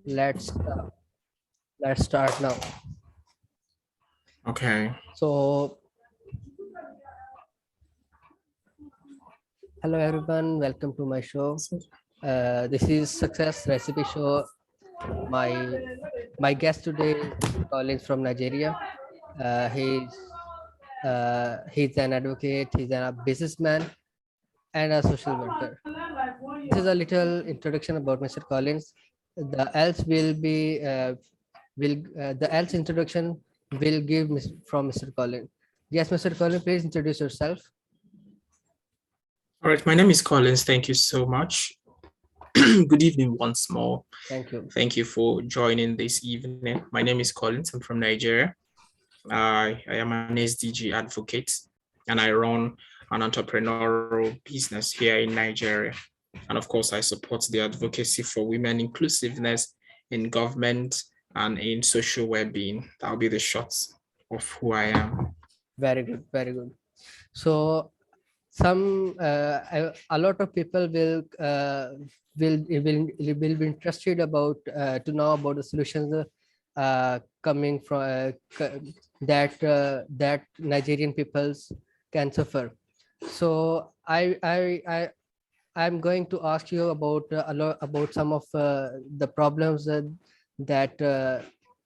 Let's let's start now. Okay. So, hello everyone, welcome to my show. This is Success Recipe Show. My my guest today is Mr. Collins from Nigeria. He's an advocate, he's a businessman, and a social worker. This is a little introduction about Mr. Collins. The else will be will the else introduction will give from Mr. Collins. Yes, Mr. Collins, please introduce yourself. All right. My name is Collins. Thank you so much. Good evening once more. Thank you. Thank you for joining this evening. My name is Collins. I'm from Nigeria. I am an SDG advocate and I run an entrepreneurial business here in Nigeria. And of course, I support the advocacy for women inclusiveness in government and in social well-being. That'll be the shots of who I am. Very good, very good. So a lot of people will be interested about to know about the solutions coming from that Nigerian peoples can suffer. So I'm going to ask you about a lot about some of the problems that that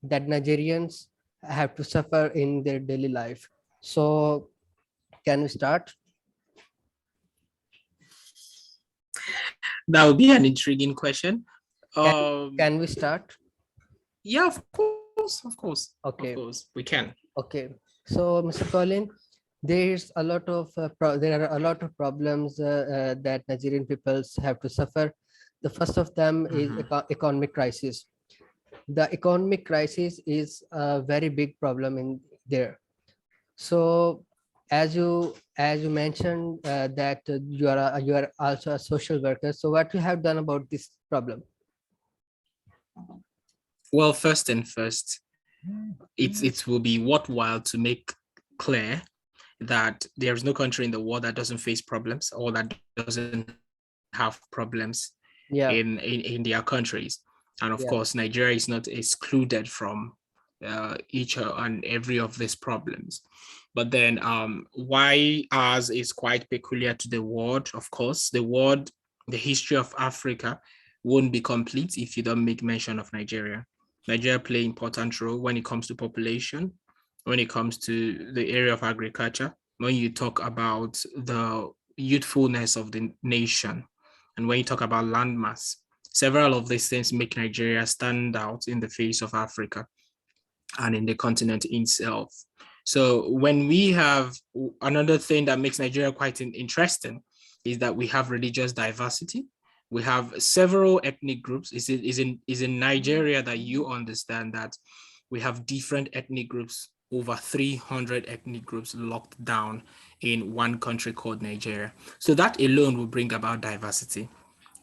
Nigerians have to suffer in their daily life. So can we start? That would be an intriguing question. Can we start? Yeah, of course, Okay. of course, we can. Okay. So, Mr. Colin, there are a lot of problems that Nigerian peoples have to suffer. The first of them is economic crisis. The economic crisis is a very big problem in there. So, as you mentioned that you are also a social worker. So, what you have done about this problem? Well, first and first, it will be worthwhile to make clear that there is no country in the world that doesn't face problems or that doesn't have problems Yeah. in their countries. And of course, Nigeria is not excluded from each and every of these problems. But then why ours is quite peculiar to the world, of course, the history of Africa won't be complete if you don't make mention of Nigeria. Nigeria play important role when it comes to population, when it comes to the area of agriculture, when you talk about the youthfulness of the nation, and when you talk about landmass. Several of these things make Nigeria stand out in the face of Africa and in the continent itself. So when we have another thing that makes Nigeria quite interesting is that we have religious diversity. We have several ethnic groups. Is in Nigeria that you understand that we have different ethnic groups, over 300 ethnic groups locked down in one country called Nigeria. So that alone will bring about diversity.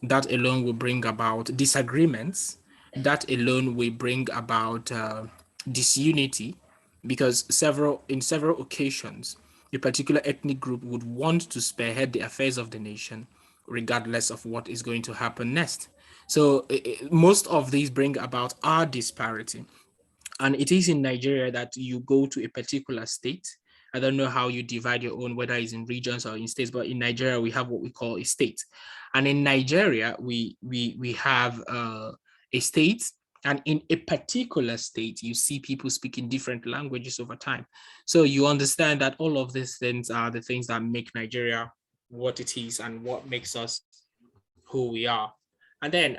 That alone will bring about disagreements. That alone will bring about disunity, because in several occasions, a particular ethnic group would want to spearhead the affairs of the nation, regardless of what is going to happen next. So most of these bring about our disparity. And it is in Nigeria that you go to a particular state. I don't know how you divide your own, whether it's in regions or in states, but in Nigeria, we have what we call a state. And in Nigeria, we have a state, and in a particular state, you see people speaking different languages over time. So you understand that all of these things are the things that make Nigeria what it is and what makes us who we are. And then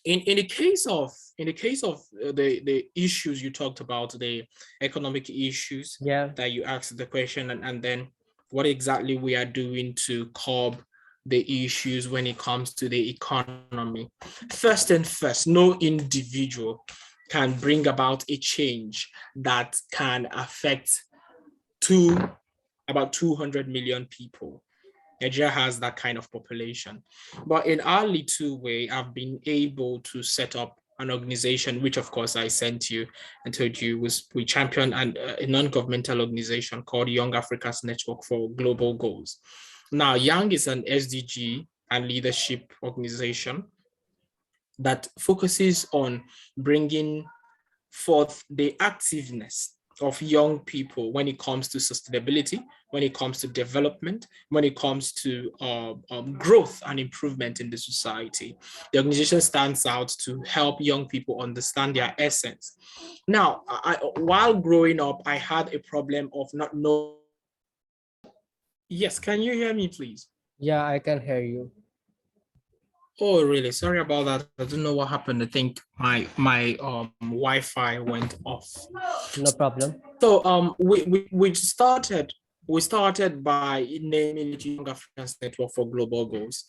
in the case of the issues you talked about, the economic issues that you asked the question, and then what exactly we are doing to curb the issues when it comes to the economy. First and first, no individual can bring about a change that can affect about 200 million people. Nigeria has that kind of population. But in our little way, I've been able to set up an organization, which of course I sent you and told you we champion a non-governmental organization called Young Africa's Network for Global Goals. Now, YANGG is an SDG and leadership organization. that focuses on bringing forth the activeness of young people when it comes to sustainability, when it comes to development, when it comes to growth and improvement in the society. The organization stands out to help young people understand their essence. Now, while growing up, I had a problem of not knowing. Yes, can you hear me, please? Yeah, I can hear you. Oh, really? Sorry about that. I don't know what happened. I think my Wi-Fi went off. No problem. So we started by naming it Young Africans Network for Global Goals.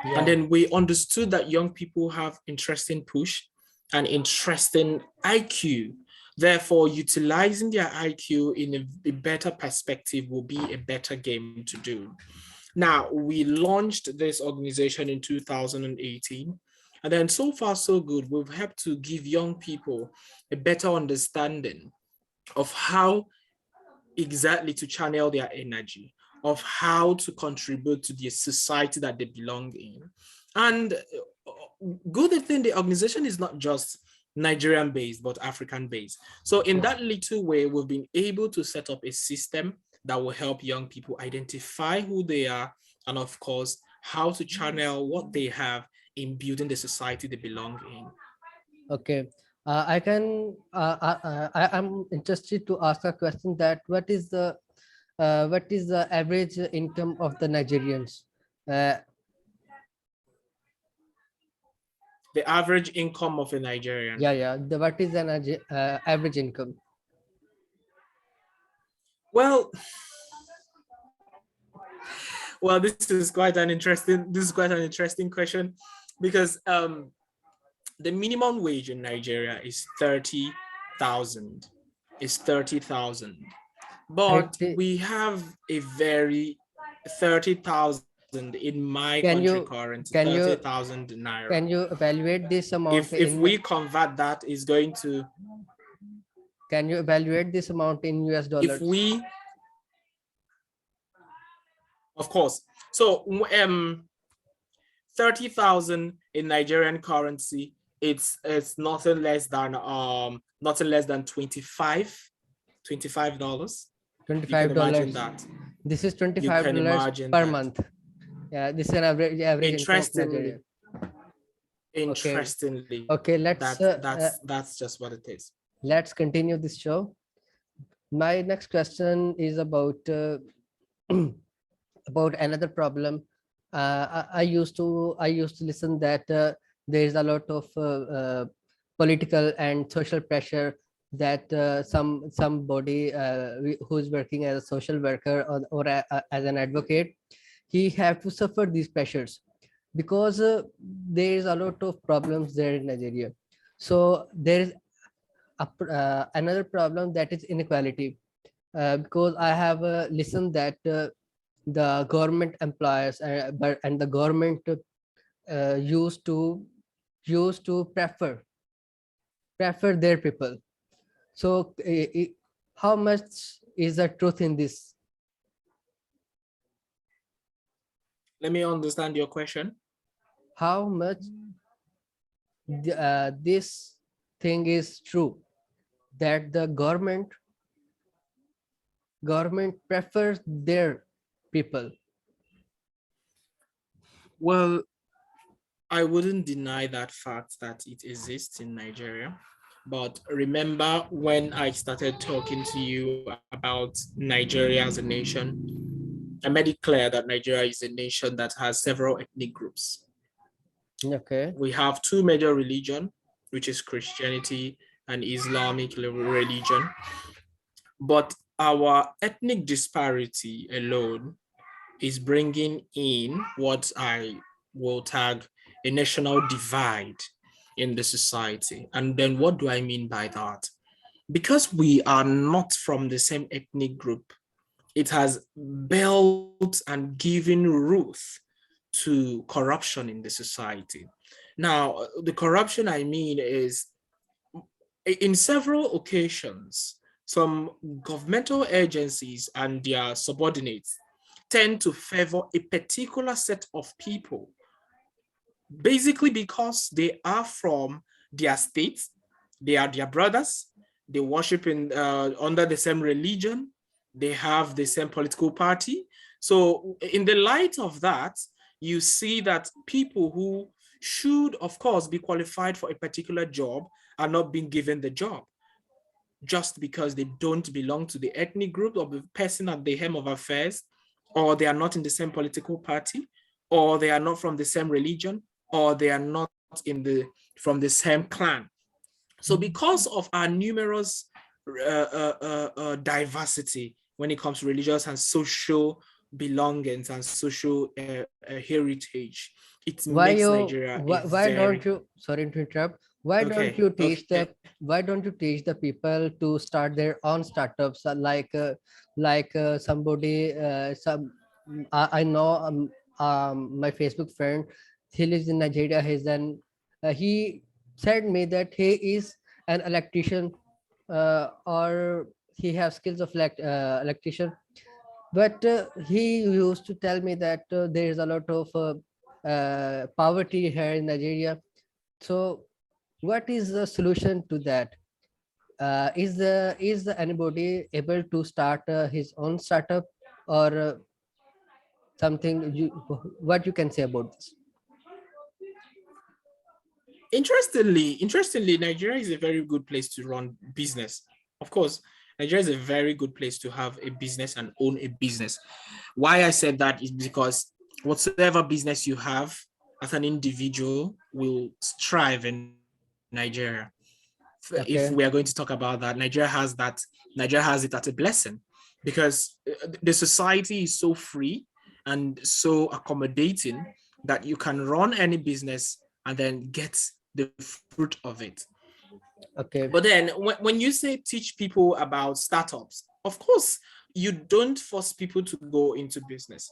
Yeah. And then we understood that young people have interesting push and interesting IQ. Therefore, utilizing their IQ in a better perspective will be a better game to do. Now, we launched this organization in 2018. And then so far, so good. We've helped to give young people a better understanding of how exactly to channel their energy, of how to contribute to the society that they belong in. And good thing, the organization is not just Nigerian based, but African based. So in that little way, we've been able to set up a system that will help young people identify who they are, and of course, how to channel what they have in building the society they belong in. Okay. I'm interested to ask a question that what is the average income of the Nigerians? The average income of a Nigerian. Yeah. What is an average income? Well, this is quite an interesting question, because the minimum wage in Nigeria is 30,000. It's 30,000. But we have a very 30,000 in my country currency, 30,000 naira. Can you evaluate this amount If we convert that, is going to. Can you evaluate this amount in US dollars? Of course. So 30,000 in Nigerian currency, it's nothing less than $25. $25. $25. That. This is $25 per month. Yeah, this is an average income of Nigeria. Interestingly. Okay, that's just what it is. Let's continue this show. My next question is about about another problem. I used to listen that there is a lot of political and social pressure that somebody who is working as a social worker or as an advocate, he have to suffer these pressures because there is a lot of problems there in Nigeria. So there is another problem, that is inequality, because I have listened that the government employers and the government used to prefer their people. So how much is the truth in this? Let me understand your question. How much this thing is true, that the government prefers their people? Well, I wouldn't deny that fact that it exists in Nigeria. But remember when I started talking to you about Nigeria as a nation, I made it clear that Nigeria is a nation that has several ethnic groups. Okay. We have two major religions, which is Christianity and Islamic religion. But our ethnic disparity alone is bringing in what I will tag a national divide in the society. And then what do I mean by that? Because we are not from the same ethnic group, it has built and given root to corruption in the society. Now, the corruption I mean is, in several occasions, some governmental agencies and their subordinates tend to favor a particular set of people basically because they are from their states, they are their brothers, they worship in under the same religion, they have the same political party. So in the light of that, you see that people who should, of course, be qualified for a particular job are not being given the job just because they don't belong to the ethnic group or the person at the helm of affairs, or they are not in the same political party, or they are not from the same religion, or they are not from the same clan. So because of our numerous diversity when it comes to religious and social belongings and social heritage, it makes Nigeria a why don't very you, sorry to interrupt, why don't okay. you teach Okay. the people to start their own startups, somebody some I know my Facebook friend, he lives in Nigeria. He said me that he is an electrician, or he has skills of electrician, but he used to tell me that there is a lot of poverty here in Nigeria. So what is the solution to that? Is anybody able to start his own startup, or something? What you can say about this? Interestingly, Nigeria is a very good place to run business. Of course, Nigeria is a very good place to have a business and own a business. Why I said that is because whatever business you have as an individual will strive in Nigeria. If Okay. we are going to talk about that, Nigeria has that. Nigeria has it as a blessing because the society is so free and so accommodating that you can run any business and then get the fruit of it. Okay. But then when you say teach people about startups, of course, you don't force people to go into business.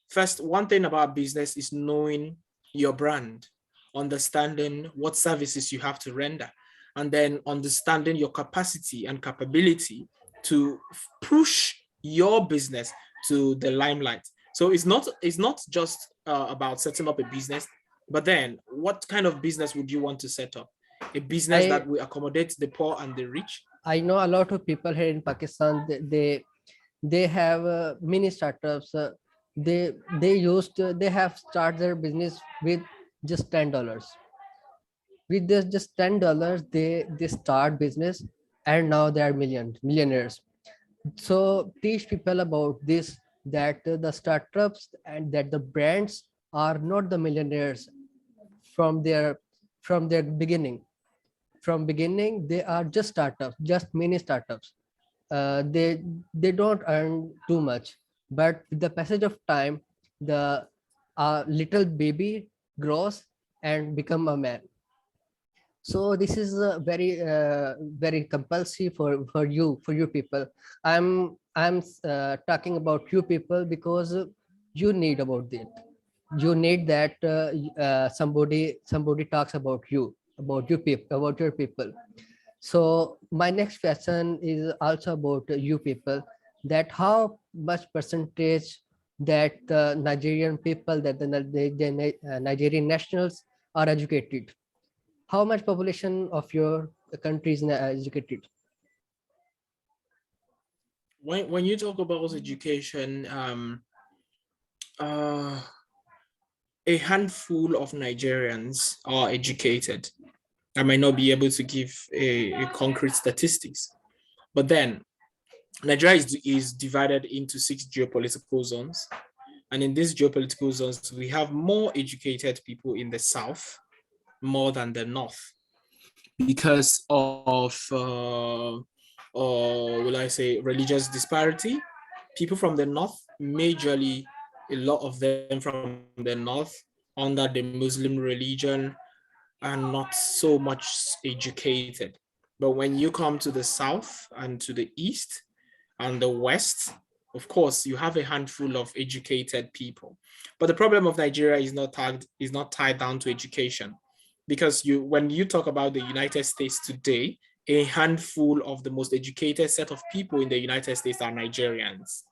First, one thing about business is knowing your brand, understanding what services you have to render, and then understanding your capacity and capability to push your business to the limelight. So it's not just about setting up a business, but then what kind of business would you want to set up? A business I that will accommodate the poor and the rich? I know a lot of people here in Pakistan. They have mini startups. They have started their business with just $10. With this just $10, they start business, and now they are millionaires. So teach people about this, that the startups and that the brands are not the millionaires from their beginning. From beginning, they are just startups, just mini startups. They don't earn too much, but with the passage of time, the little baby grows and become a man. So this is very compulsory for you people. I'm talking about you people because you need about it. You need that somebody talks about you people, about your people. So my next question is also about you people, that how much percentage that Nigerian people, that the Nigerian nationals are educated? How much population of your country is educated? When you talk about education, uh, a handful of Nigerians are educated. I might not be able to give a concrete statistics, but then Nigeria is divided into 6 geopolitical zones. And in these geopolitical zones, we have more educated people in the south more than the north because of, or will I say, religious disparity. People from the north, majorly a lot of them from the north under the Muslim religion, are not so much educated. But when you come to the south and to the east and the west, of course, you have a handful of educated people. But the problem of Nigeria is not tied down to education, because when you talk about the United States today, a handful of the most educated set of people in the United States are Nigerians.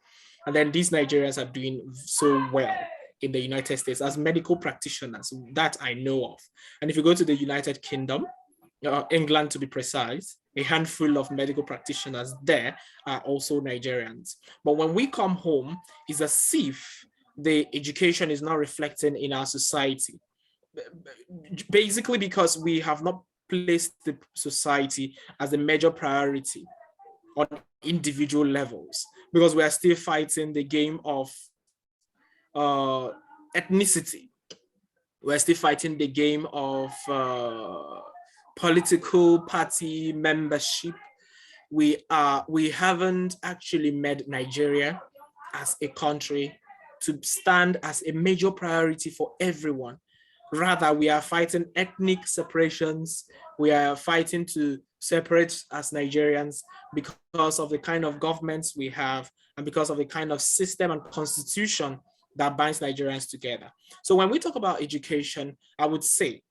And then these Nigerians are doing so well in the United States as medical practitioners that I know of. And if you go to the United Kingdom, England to be precise, a handful of medical practitioners there are also Nigerians. But when we come home, it's as if the education is not reflecting in our society. Basically because we have not placed the society as a major priority on individual levels, because we are still fighting the game of ethnicity. We're still fighting the game of political party membership. We haven't actually made Nigeria as a country to stand as a major priority for everyone. Rather, we are fighting ethnic separations. We are fighting to separate as Nigerians because of the kind of governments we have and because of the kind of system and constitution that binds Nigerians together. So when we talk about education, I would say,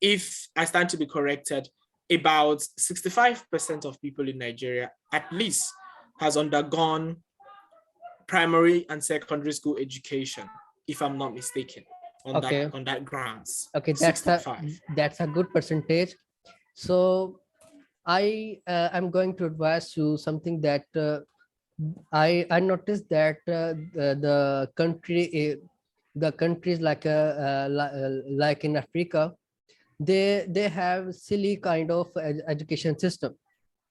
if I stand to be corrected, about 65% of people in Nigeria at least has undergone primary and secondary school education, if I'm not mistaken, on that grounds. Okay, that's a good percentage. So I'm going to advise you something that I noticed that the countries like in Africa, they have silly kind of education system.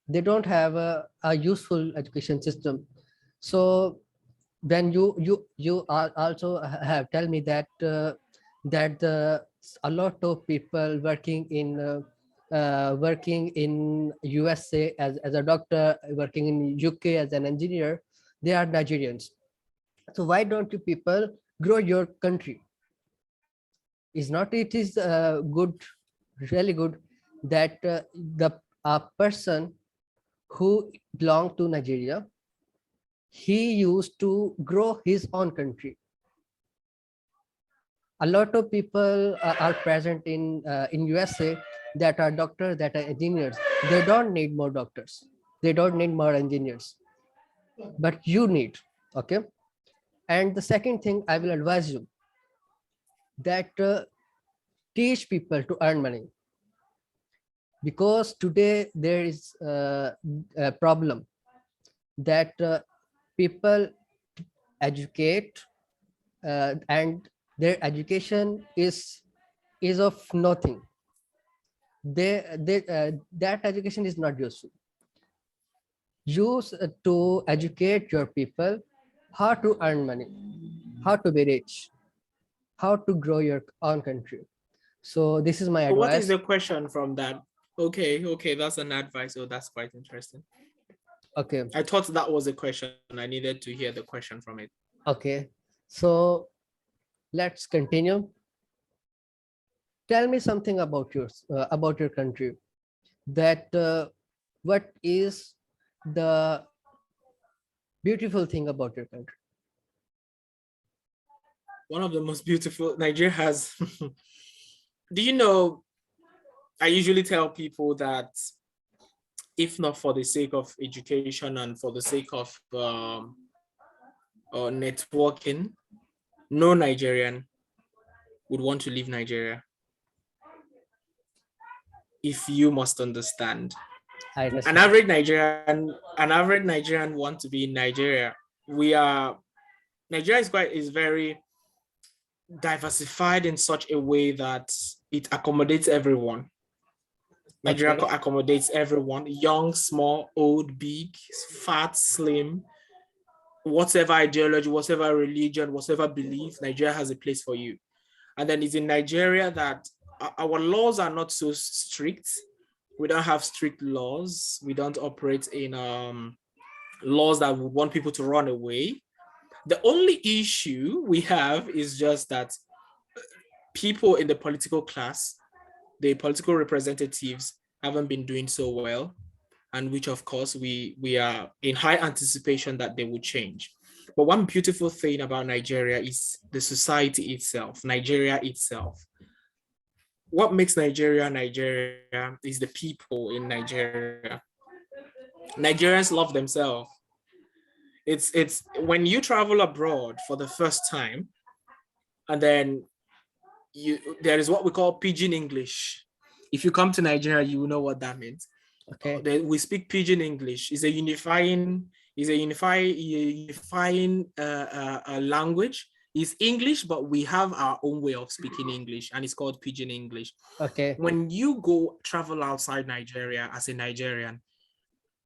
They don't have a useful education system. So then you also have tell me that a lot of people working in USA as a doctor, working in UK as an engineer, they are Nigerians. So why don't you people grow your country? Is not it is good, really good, that a person who belonged to Nigeria, he used to grow his own country. A lot of people are present in USA that are doctors, that are engineers. They don't need more doctors. They don't need more engineers. But you need, okay? And the second thing I will advise you, that teach people to earn money. Because today there is a problem that people educate and their education is of nothing. That education is not useful. Use to educate your people how to earn money, how to be rich, how to grow your own country. So this is my advice. What is the question from that? Okay, that's an advice. Oh, that's quite interesting. Okay. I thought that was a question. I needed to hear the question from it. Okay, so let's continue. Tell me something about your country. That what is the beautiful thing about your country? One of the most beautiful, Nigeria has. Do you know, I usually tell people that if not for the sake of education and for the sake of networking, no Nigerian would want to leave Nigeria. If you must understand. An average Nigerian want to be in Nigeria. Nigeria is very diversified in such a way that it accommodates everyone. Nigeria accommodates everyone, young, small, old, big, fat, slim, whatever ideology, whatever religion, whatever belief, Nigeria has a place for you. And then it's in Nigeria that our laws are not so strict. We don't have strict laws. We don't operate in laws that would want people to run away. The only issue we have is just that people in the political class, the political representatives, haven't been doing so well, and which of course we are in high anticipation that they will change. But one beautiful thing about Nigeria is the society itself, Nigeria itself. What makes Nigeria Nigeria is the people in Nigeria. Nigerians love themselves. It's when you travel abroad for the first time, And then there is what we call pidgin English. If you come to Nigeria, you will know what that means. Okay. We speak pidgin English. It's a unifying language. It's English, but we have our own way of speaking English, and it's called pidgin English. Okay. When you go travel outside Nigeria as a Nigerian,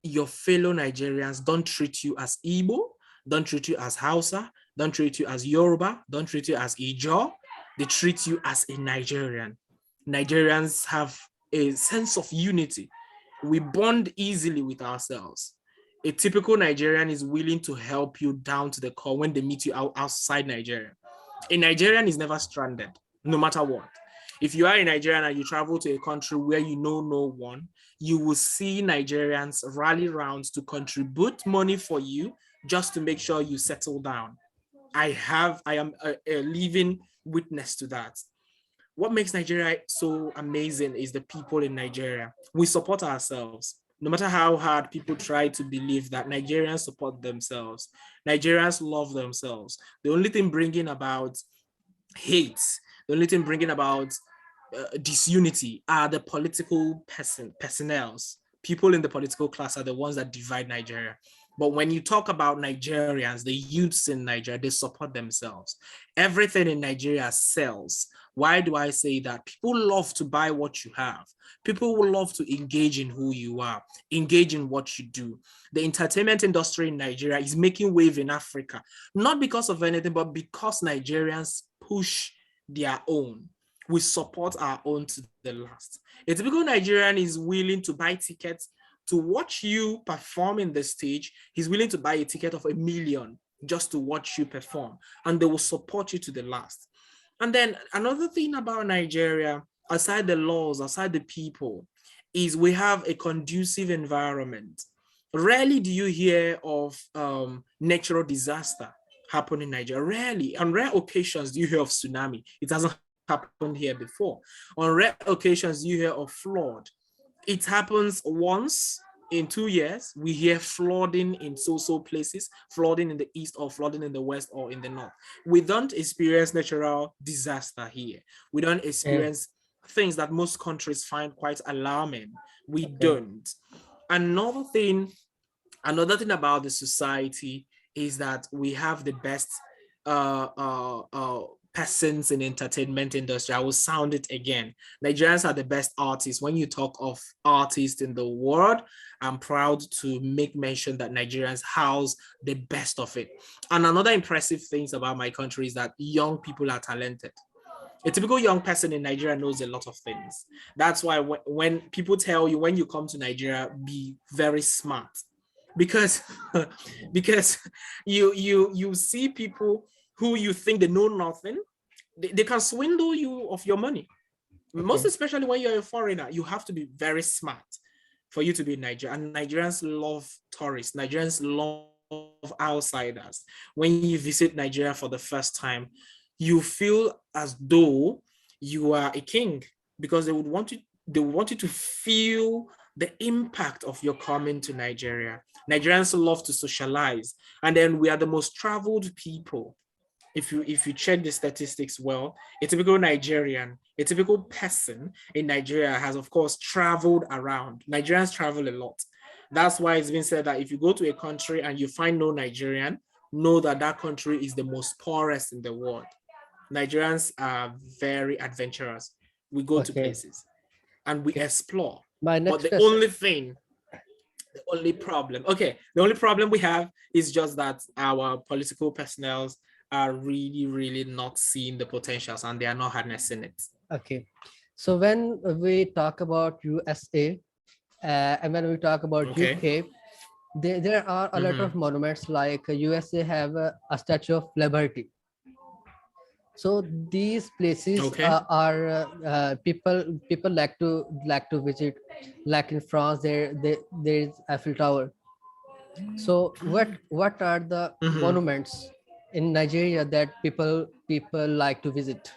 your fellow Nigerians don't treat you as Igbo, don't treat you as Hausa, don't treat you as Yoruba, don't treat you as Ijaw. They treat you as a Nigerian. Nigerians have a sense of unity. We bond easily with ourselves. A typical Nigerian is willing to help you down to the core when they meet you outside Nigeria. A Nigerian is never stranded, no matter what. If you are a Nigerian and you travel to a country where you know no one, you will see Nigerians rally round to contribute money for you just to make sure you settle down. I am a living witness to that. What makes Nigeria so amazing is the people in Nigeria. We support ourselves. No matter how hard people try to believe that Nigerians support themselves, Nigerians love themselves. The only thing bringing about hate, the only thing bringing about disunity are the political personnel. People in the political class are the ones that divide Nigeria. But when you talk about Nigerians, the youths in Nigeria, they support themselves. Everything in Nigeria sells. Why do I say that? People love to buy what you have. People will love to engage in who you are, engage in what you do. The entertainment industry in Nigeria is making wave in Africa, not because of anything, but because Nigerians push their own. We support our own to the last. A typical Nigerian is willing to buy tickets to watch you perform in the stage. He's willing to buy a ticket of $1 million just to watch you perform, and they will support you to the last. And then another thing about Nigeria, aside the laws, aside the people, is we have a conducive environment. Rarely do you hear of natural disaster happen in Nigeria. Rarely. On rare occasions do you hear of tsunami. It hasn't happened here before. On rare occasions you hear of flood. It happens once in 2 years. We hear flooding in so places, flooding in the east or flooding in the west or in the north. We don't experience natural disaster here. We don't experience things that most countries find quite alarming. We don't. Another thing about the society is that we have the best persons in entertainment industry. I will sound it again. Nigerians are the best artists. When you talk of artists in the world, I'm proud to make mention that Nigerians house the best of it. And another impressive thing about my country is that young people are talented. A typical young person in Nigeria knows a lot of things. That's why when people tell you, when you come to Nigeria, be very smart, because you see people who you think they know nothing, they can swindle you of your money. Most especially when you're a foreigner, you have to be very smart for you to be in Nigeria. And Nigerians love tourists. Nigerians love outsiders. When you visit Nigeria for the first time, you feel as though you are a king, because they want you to feel the impact of your coming to Nigeria. Nigerians love to socialize, and then we are the most traveled people. If you check the statistics well, a typical Nigerian, a typical person in Nigeria has, of course, traveled around. Nigerians travel a lot. That's why it's been said that if you go to a country and you find no Nigerian, know that that country is the most poorest in the world. Nigerians are very adventurous. We go to places and we explore. But the only problem we have is just that our political personnel are really not seeing the potentials, and they are not harnessing it. Okay, so when we talk about USA and when we talk about UK, there are a lot of monuments. Like USA have a Statue of Liberty. So these places are people like to visit. Like in France, there is Eiffel Tower. So what are the monuments in Nigeria that people like to visit?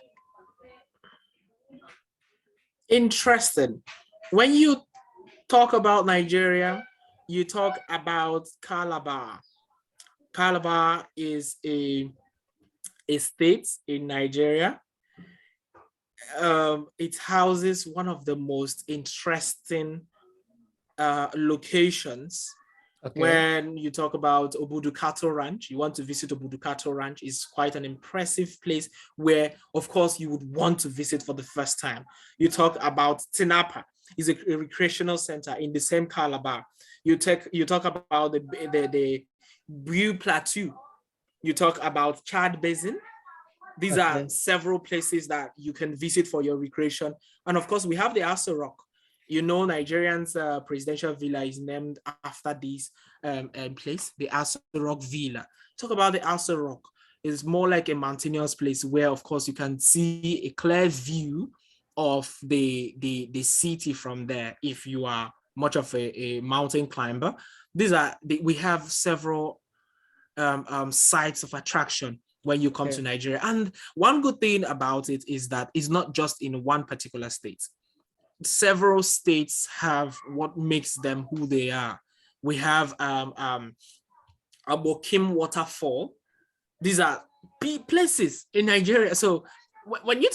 Interesting. When you talk about Nigeria, you talk about Calabar. Calabar is a a state in Nigeria. It houses one of the most interesting locations. Okay. When you talk about Obudukato Ranch, you want to visit Obudukato Ranch, is quite an impressive place where, of course, you would want to visit for the first time. You talk about Tinapa, is a recreational center in the same Calabar. You talk about the Brew Plateau. You talk about Chad Basin. These are several places that you can visit for your recreation. And of course, we have the Aso Rock. You know, Nigerian's presidential villa is named after this place, the Aso Rock Villa. Talk about the Aso Rock. It's more like a mountainous place where, of course, you can see a clear view of the city from there if you are much of a mountain climber. We have several sites of attraction when you come to Nigeria. And one good thing about it is that it's not just in one particular state. Several states have what makes them who they are. We have Abokim Waterfall. These are places in Nigeria. So when you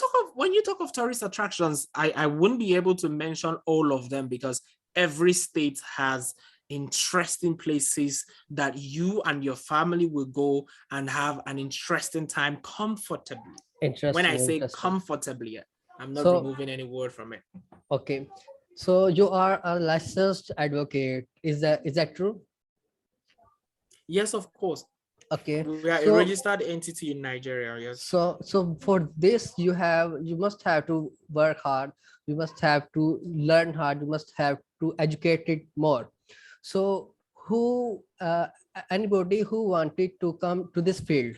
talk of tourist attractions, I wouldn't be able to mention all of them because every state has interesting places that you and your family will go and have an interesting time comfortably. When I say comfortably, I'm not removing any word from it. Okay. So you are a licensed advocate. Is that true? Yes, of course. Okay. We are a registered entity in Nigeria. Yes. So for this, you must have to work hard. You must have to learn hard. You must have to educate it more. So anybody who wanted to come to this field,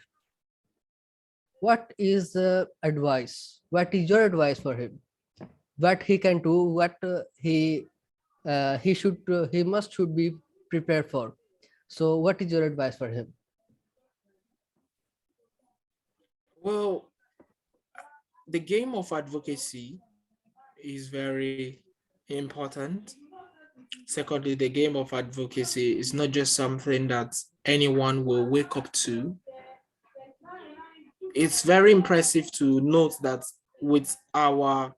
what is the advice? What is your advice for him? What he can do, what he should be prepared for. So what is your advice for him? Well, the game of advocacy is very important. Secondly, the game of advocacy is not just something that anyone will wake up to. It's very impressive to note that with our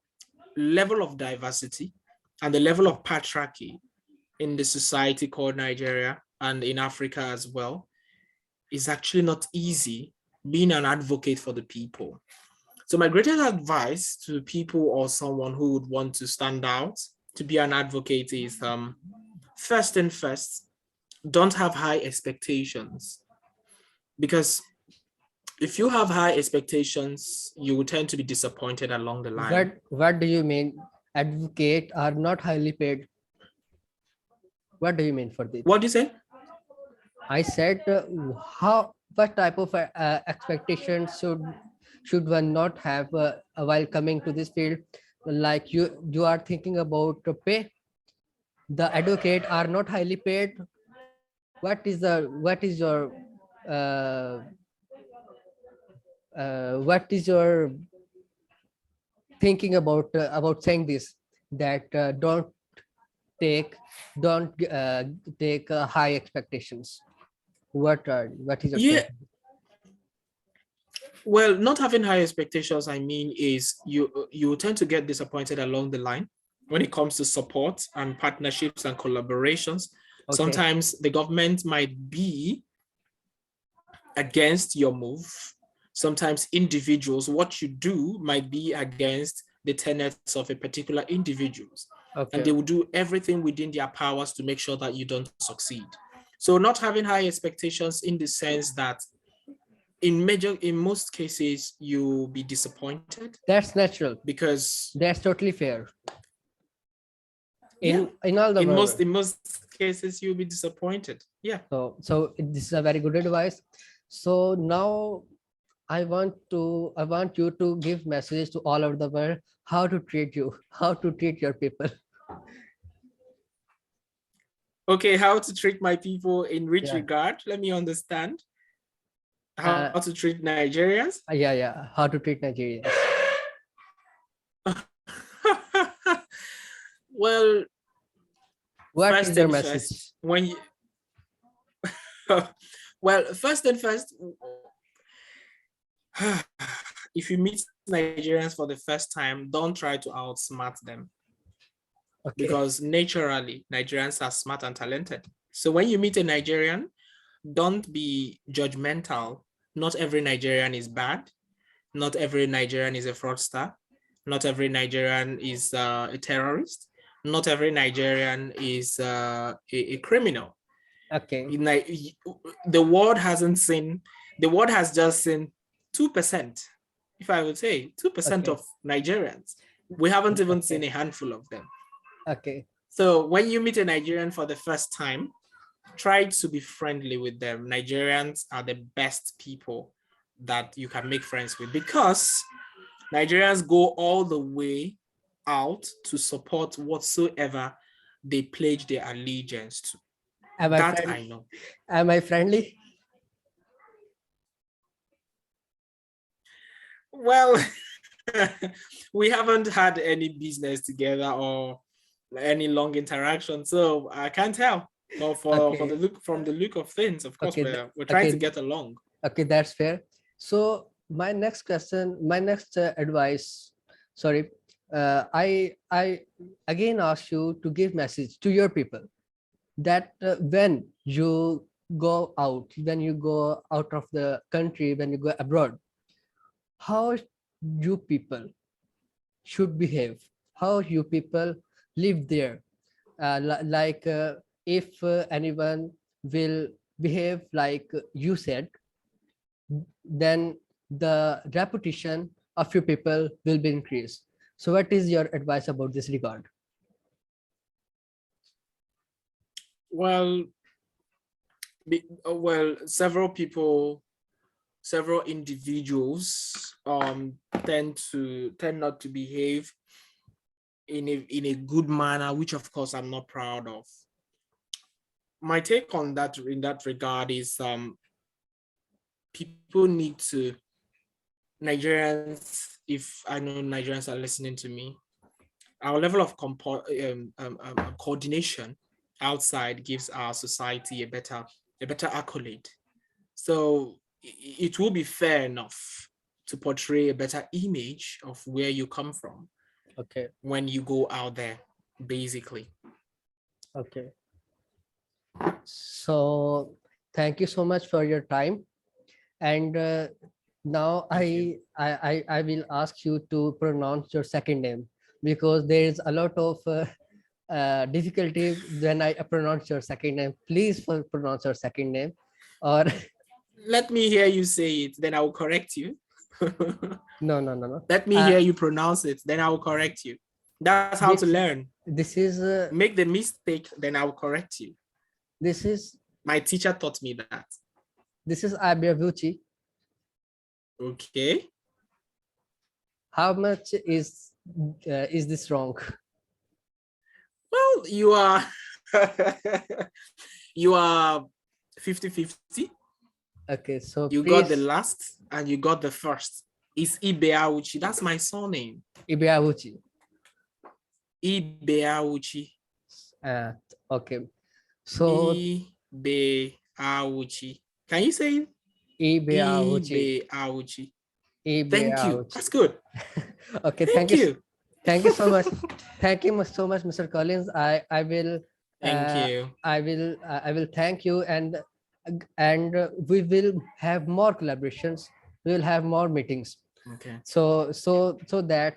level of diversity and the level of patriarchy in the society called Nigeria and in Africa as well, it's actually not easy being an advocate for the people. So my greatest advice to people or someone who would want to stand out to be an advocate is first, don't have high expectations. Because if you have high expectations, you will tend to be disappointed along the line. What do you mean? Advocates are not highly paid. What do you mean for this? What do you say? I said, what type of expectations should one not have while coming to this field? Like you are thinking about pay. The advocate are not highly paid. What is your thinking about saying this, that don't take high expectations? What is your thinking? Well, not having high expectations, I mean, is you tend to get disappointed along the line when it comes to support and partnerships and collaborations. Sometimes the government might be against your move. Sometimes individuals, what you do might be against the tenets of a particular individuals. And they will do everything within their powers to make sure that you don't succeed. So not having high expectations in the sense that in most cases you'll be disappointed. That's natural, because that's totally fair. In most cases you'll be disappointed. Yeah. So this is a very good advice. So now I want you to give message to all over the world how to treat your people. Okay, how to treat my people in which regard? Let me understand. How to treat Nigerians? Yeah. How to treat Nigerians? Well, what is your message? Well, first, If you meet Nigerians for the first time, don't try to outsmart them. Okay. Because naturally, Nigerians are smart and talented. So when you meet a Nigerian, don't be judgmental. Not every Nigerian is bad. Not every Nigerian is a fraudster. Not every Nigerian is a terrorist. Not every Nigerian is a criminal. Okay. The world hasn't seen, the world has just seen 2%, if I would say 2% Okay. of Nigerians. We haven't even seen a handful of them. Okay. So when you meet a Nigerian for the first time, try to be friendly with them. Nigerians are the best people that you can make friends with, because Nigerians go all the way out to support whatsoever they pledge their allegiance to. Am I know. Am I friendly? Well, we haven't had any business together or any long interaction, so I can't tell. But for the look, from the look of things, of course, we're trying to get along. Okay, that's fair. So my next question, my next advice, sorry, I again ask you to give message to your people that when you go out, when you go out of the country, when you go abroad, how you people should behave, how you people live there. If anyone will behave like you said, then the reputation of your people will be increased. So what is your advice about this regard? Well, several people, several individuals tend not to behave in a good manner, which of course I'm not proud of. My take on that in that regard is people need to, Nigerians, if I know Nigerians are listening to me, our level of coordination outside gives our society a better accolade. So it will be fair enough to portray a better image of where you come from. Okay. When you go out there, basically. Okay. So thank you so much for your time. And now I will ask you to pronounce your second name, because there is a lot of difficulty when I pronounce your second name. Please pronounce your second name, or let me hear you say it, then I will correct you. no. Let me hear you pronounce it, then I will correct you. That's how to learn. This is make the mistake, then I will correct you. This is my teacher taught me that. This is Ibeawuchi. Okay. How much is this wrong? Well, you are you are 50-50. Okay, so you got the last and you got the first. It's Ibeawuchi. That's my surname. Ibeawuchi. Ibeawuchi. Okay. So Ibeawuchi. Can you say it? Ibeawuchi. Thank you. That's good. Okay, thank you. Thank you so much. Thank you so much, Mr. Collins. I will thank you. I will thank you, and we will have more collaborations. We will have more meetings. Okay. So that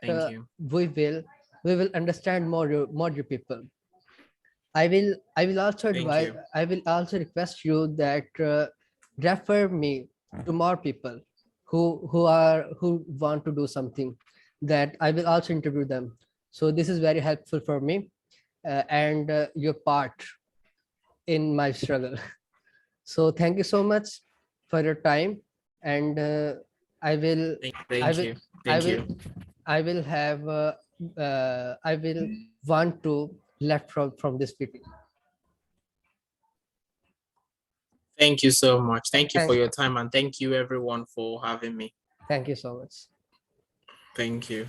we will understand more your people. I will also advise. I will also request you that refer me to more people who want to do something, that I will also interview them. So this is very helpful for me and your part in my struggle. So thank you so much for your time, and I will want to left from this meeting. Thank you so much. Thank you for your time, and thank you everyone for having me. Thank you so much. Thank you.